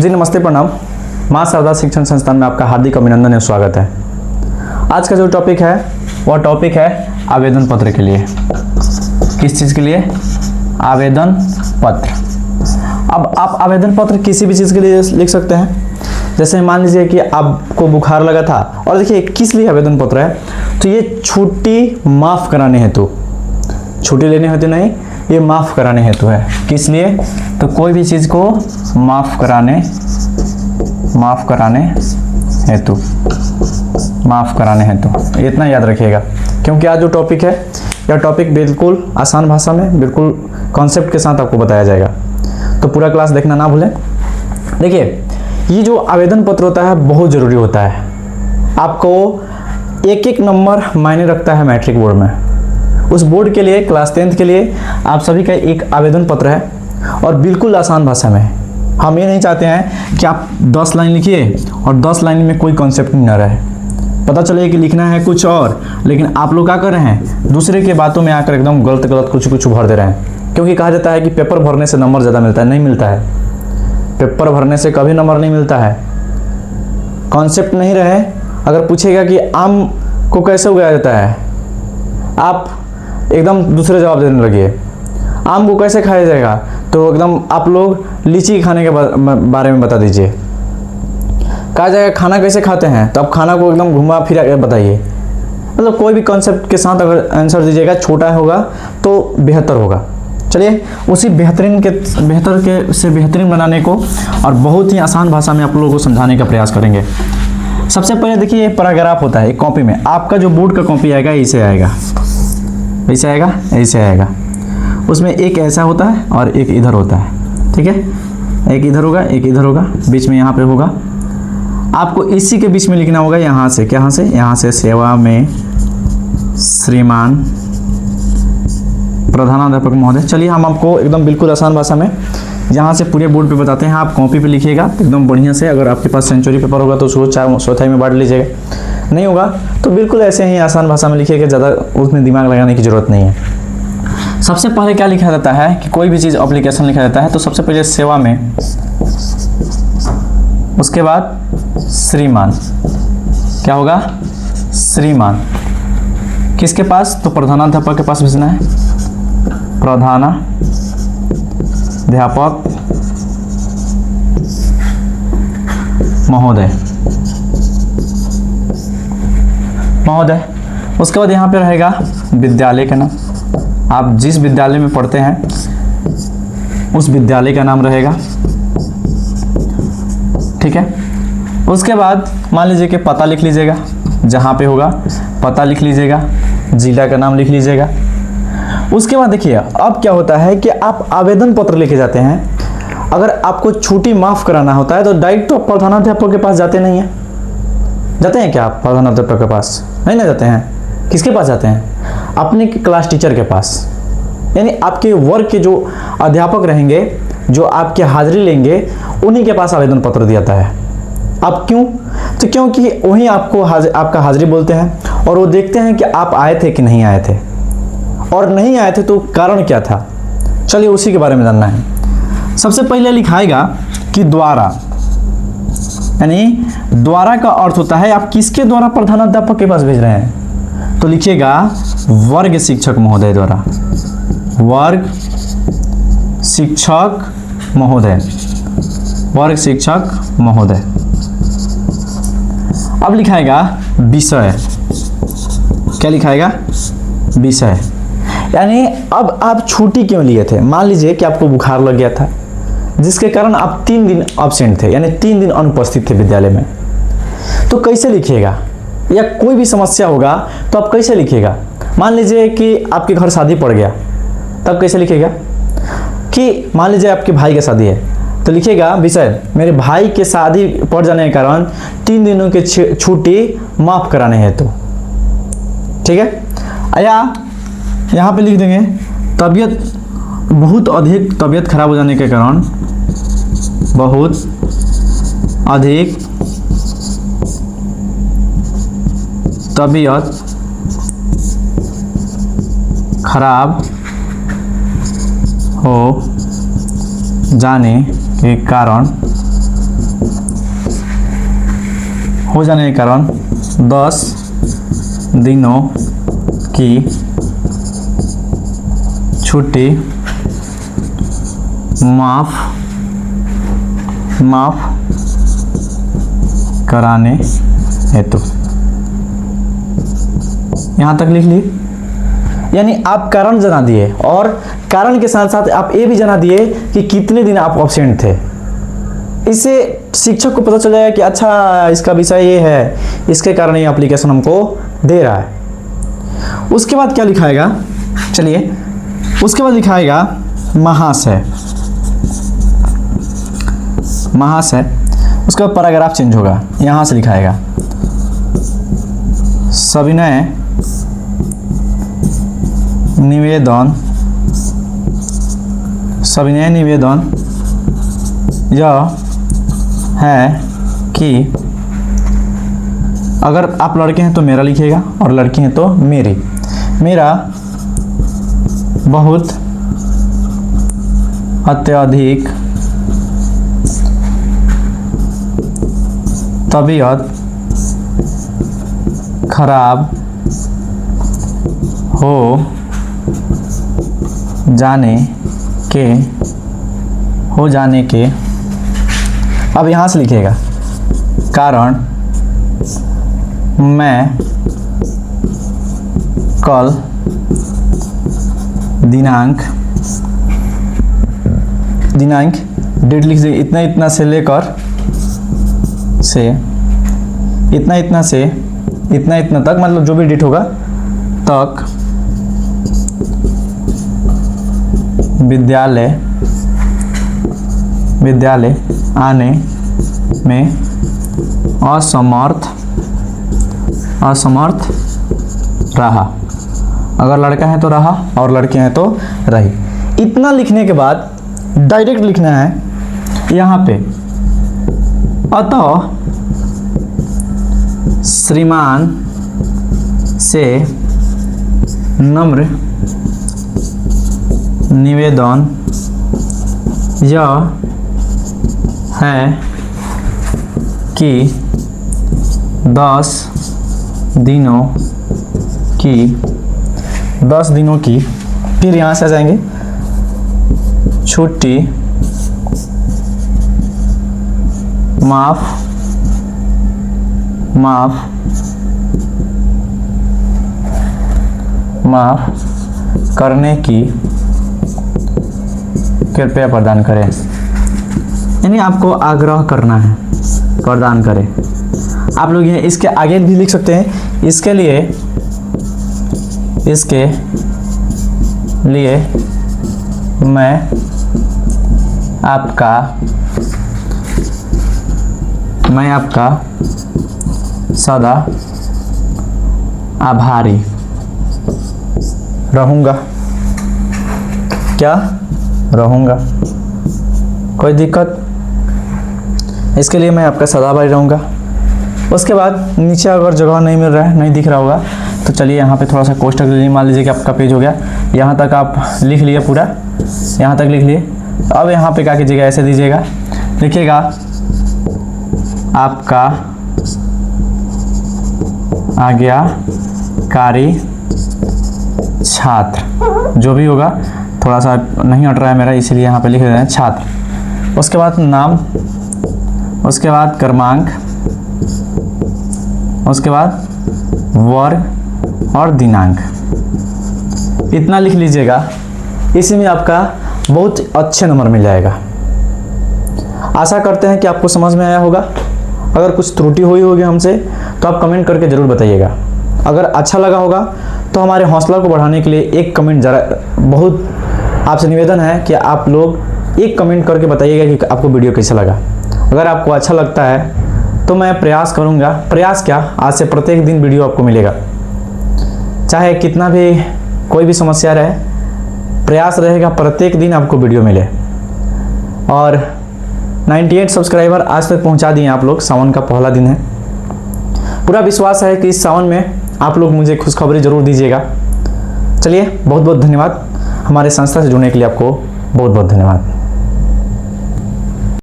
जी नमस्ते, प्रणाम। माँ शारदा शिक्षण संस्थान में आपका हार्दिक अभिनंदन एवं स्वागत है। आज का जो टॉपिक है वह टॉपिक है आवेदन पत्र के लिए। किस चीज़ के लिए? आवेदन पत्र। अब आप आवेदन पत्र किसी भी चीज़ के लिए लिख सकते हैं। जैसे मान लीजिए कि आपको बुखार लगा था, और देखिए किस लिए आवेदन पत्र है, तो ये छुट्टी माफ़ कराने हेतु, छुट्टी लेने हेतु नहीं, ये माफ़ कराने हेतु है। किस लिए? तो कोई भी चीज़ को माफ़ कराने हेतु, इतना याद रखिएगा। क्योंकि आज जो टॉपिक है यह टॉपिक बिल्कुल आसान भाषा में, बिल्कुल कॉन्सेप्ट के साथ आपको बताया जाएगा, तो पूरा क्लास देखना ना भूलें। देखिए, ये जो आवेदन पत्र होता है बहुत ज़रूरी होता है। आपको एक एक नंबर मायने रखता है मैट्रिक बोर्ड में। उस बोर्ड के लिए, क्लास 10th के लिए आप सभी का एक आवेदन पत्र है, और बिल्कुल आसान भाषा में। हम ये नहीं चाहते हैं कि आप 10 लाइन लिखिए और 10 लाइन में कोई कॉन्सेप्ट नहीं रहे, पता चले कि लिखना है कुछ और, लेकिन आप लोग क्या कर रहे हैं, दूसरे के बातों में आकर एकदम गलत कुछ भर दे रहे हैं। क्योंकि कहा जाता है कि पेपर भरने से नंबर ज़्यादा मिलता है। नहीं मिलता है, पेपर भरने से कभी नंबर नहीं मिलता है। कॉन्सेप्ट नहीं रहे, अगर पूछेगा कि आम को कैसे उगाया जाता है, आप एकदम दूसरे जवाब देने लगिए। आम को कैसे खाया जाएगा, तो एकदम आप लोग लीची खाने के बारे में बता दीजिए। कहा जाएगा खाना कैसे खाते हैं, तो आप खाना को एकदम घुमा फिरा के बताइए। मतलब कोई भी कॉन्सेप्ट के साथ अगर आंसर दीजिएगा, छोटा होगा तो बेहतर होगा। चलिए, उसी बेहतरीन बनाने को और बहुत ही आसान भाषा में आप लोगों को समझाने का प्रयास करेंगे। सबसे पहले देखिए, एक पैराग्राफ होता है एक कॉपी में। आपका जो बोर्ड का कॉपी आएगा ऐसे आएगा। उसमें एक ऐसा होता है और एक इधर होता है, ठीक है। एक इधर होगा, एक इधर होगा, बीच में यहाँ पे होगा। आपको इसी के बीच में लिखना होगा, यहाँ से सेवा में श्रीमान प्रधानाध्यापक महोदय। चलिए, हम आपको एकदम बिल्कुल आसान भाषा में यहाँ से पूरे बोर्ड पे बताते हैं। आप कॉपी पे लिखिएगा एकदम बढ़िया से। अगर आपके पास सेंचुरी पेपर होगा तो उसको 4 चौथाई में बांट लीजिएगा, नहीं होगा तो बिल्कुल ऐसे ही आसान भाषा में लिखिएगा, ज़्यादा उसमें दिमाग लगाने की ज़रूरत नहीं है। सबसे पहले क्या लिखा जाता है कि कोई भी चीज़ एप्लीकेशन लिखा जाता है, तो सबसे पहले सेवा में, उसके बाद श्रीमान। क्या होगा? श्रीमान। किसके पास? तो प्रधानाध्यापक के पास भेजना है। प्रधानाध्यापक महोदय। उसके बाद यहाँ पे रहेगा विद्यालय का नाम। आप जिस विद्यालय में पढ़ते हैं उस विद्यालय का नाम रहेगा, ठीक है। उसके बाद मान लीजिए कि पता लिख लीजिएगा, जहाँ पे होगा पता लिख लीजिएगा, जिला का नाम लिख लीजिएगा। उसके बाद देखिए, अब क्या होता है कि आप आवेदन पत्र लेके जाते हैं। अगर आपको छुट्टी माफ़ कराना होता है तो डायरेक्ट तो प्रधानाध्यापक के पास जाते नहीं हैं। जाते हैं क्या आप प्रधानाध्यापक के पास? नहीं ना जाते हैं। किसके पास जाते हैं? अपने क्लास टीचर के पास, यानी आपके वर्ग के जो अध्यापक रहेंगे, जो आपके हाजिरी लेंगे, उन्हीं के पास आवेदन पत्र दिया जाता है। अब क्यों? तो क्योंकि वही आपको आपका हाजिरी बोलते हैं, और वो देखते हैं कि आप आए थे कि नहीं आए थे, और नहीं आए थे तो कारण क्या था। चलिए, उसी के बारे में जानना है। सबसे पहले लिखाएगा कि द्वारा, यानी द्वारा का अर्थ होता है आप किसके द्वारा प्रधानाध्यापक के पास भेज रहे हैं, तो लिखिएगा वर्ग शिक्षक महोदय द्वारा। वर्ग शिक्षक महोदय। अब लिखाएगा विषय। क्या लिखाएगा? विषय। यानी अब आप छुट्टी क्यों लिए थे? मान लीजिए कि आपको बुखार लग गया था, जिसके कारण आप 3 दिन एब्सेंट थे, यानी 3 दिन अनुपस्थित थे विद्यालय में। तो कैसे लिखिएगा? या कोई भी समस्या होगा तो आप कैसे लिखिएगा? मान लीजिए कि आपके घर शादी पड़ गया, तब कैसे लिखिएगा? कि मान लीजिए आपके भाई की शादी है, तो लिखिएगा विषय, मेरे भाई के शादी पड़ जाने के कारण 3 दिनों की छुट्टी माफ़ कराने हेतु, ठीक है। या यहाँ पे लिख देंगे बहुत अधिक तबीयत खराब हो जाने के कारण, बहुत अधिक तबीयत खराब हो जाने के कारण हो जाने के कारण 10 दिनों की छुट्टी माफ कराने हेतु। यहाँ तक लिख लिए। यानी आप कारण जना दिए और कारण के साथ साथ आप ये भी जना दिए कि कितने दिन आप एब्सेंट थे। इससे शिक्षक को पता चल जाएगा कि अच्छा इसका विषय ये है, इसके कारण ये एप्लीकेशन हमको दे रहा है। उसके बाद क्या लिखाएगा, चलिए उसके बाद लिखाएगा महाशय। महाशय उसका पैराग्राफ चेंज होगा, यहाँ से लिखाएगा सविनय निवेदन यह है कि अगर आप लड़के हैं तो मेरा लिखिएगा और लड़की हैं तो मेरी। मेरा बहुत अत्यधिक तबीयत खराब हो जाने के अब यहाँ से लिखिएगा कारण मैं कल दिनांक डेट लिख दीजिए इतना से लेकर से इतना से इतना तक, मतलब जो भी डेट होगा तक विद्यालय आने में असमर्थ रहा। अगर लड़का है तो रहा और लड़के हैं तो रही। इतना लिखने के बाद डायरेक्ट लिखना है यहाँ पे अतः श्रीमान से नम्र निवेदन यह है कि 10 दिनों की फिर यहाँ से आ जाएंगे छुट्टी माफ करने की कृपया प्रदान करें। यानी आपको आग्रह करना है प्रदान करें। आप लोग ये इसके आगे भी लिख सकते हैं। इसके लिए मैं आपका सदा आभारी रहूँगा। क्या रहूँगा, कोई दिक्कत, इसके लिए मैं आपका सदा आभारी रहूँगा। उसके बाद नीचे अगर जगह नहीं मिल रहा है, नहीं दिख रहा होगा तो चलिए यहाँ पे थोड़ा सा कोष्टक ले लीजिए। मान लीजिए कि आपका पेज हो गया, यहाँ तक आप लिख लिए, पूरा यहाँ तक लिख लिए। अब यहाँ पे क्या कीजिएगा, ऐसे दीजिएगा, लिखिएगा आपका आज्ञाकारी छात्र, जो भी होगा, थोड़ा सा नहीं हट रहा है मेरा इसलिए यहाँ पे लिख रहे हैं छात्र। उसके बाद नाम, उसके बाद क्रमांक, उसके बाद वर्ग और दिनांक। इतना लिख लीजिएगा, इसी में आपका बहुत अच्छे नंबर मिल जाएगा। आशा करते हैं कि आपको समझ में आया होगा। अगर कुछ त्रुटि हुई होगी हमसे तो आप कमेंट करके ज़रूर बताइएगा। अगर अच्छा लगा होगा तो हमारे हौसला को बढ़ाने के लिए एक कमेंट ज़रा, बहुत आपसे निवेदन है कि आप लोग एक कमेंट करके बताइएगा कि आपको वीडियो कैसा लगा। अगर आपको अच्छा लगता है तो मैं प्रयास करूँगा, प्रयास क्या, आज से प्रत्येक दिन वीडियो आपको मिलेगा। चाहे कितना भी कोई भी समस्या रहे, प्रयास रहेगा प्रत्येक दिन आपको वीडियो मिले। और 98 सब्सक्राइबर आज तक पहुंचा दिए आप लोग। सावन का पहला दिन है, पूरा विश्वास है कि इस सावन में आप लोग मुझे खुशखबरी जरूर दीजिएगा। चलिए, बहुत बहुत धन्यवाद। हमारे संस्था से जुड़ने के लिए आपको बहुत बहुत धन्यवाद।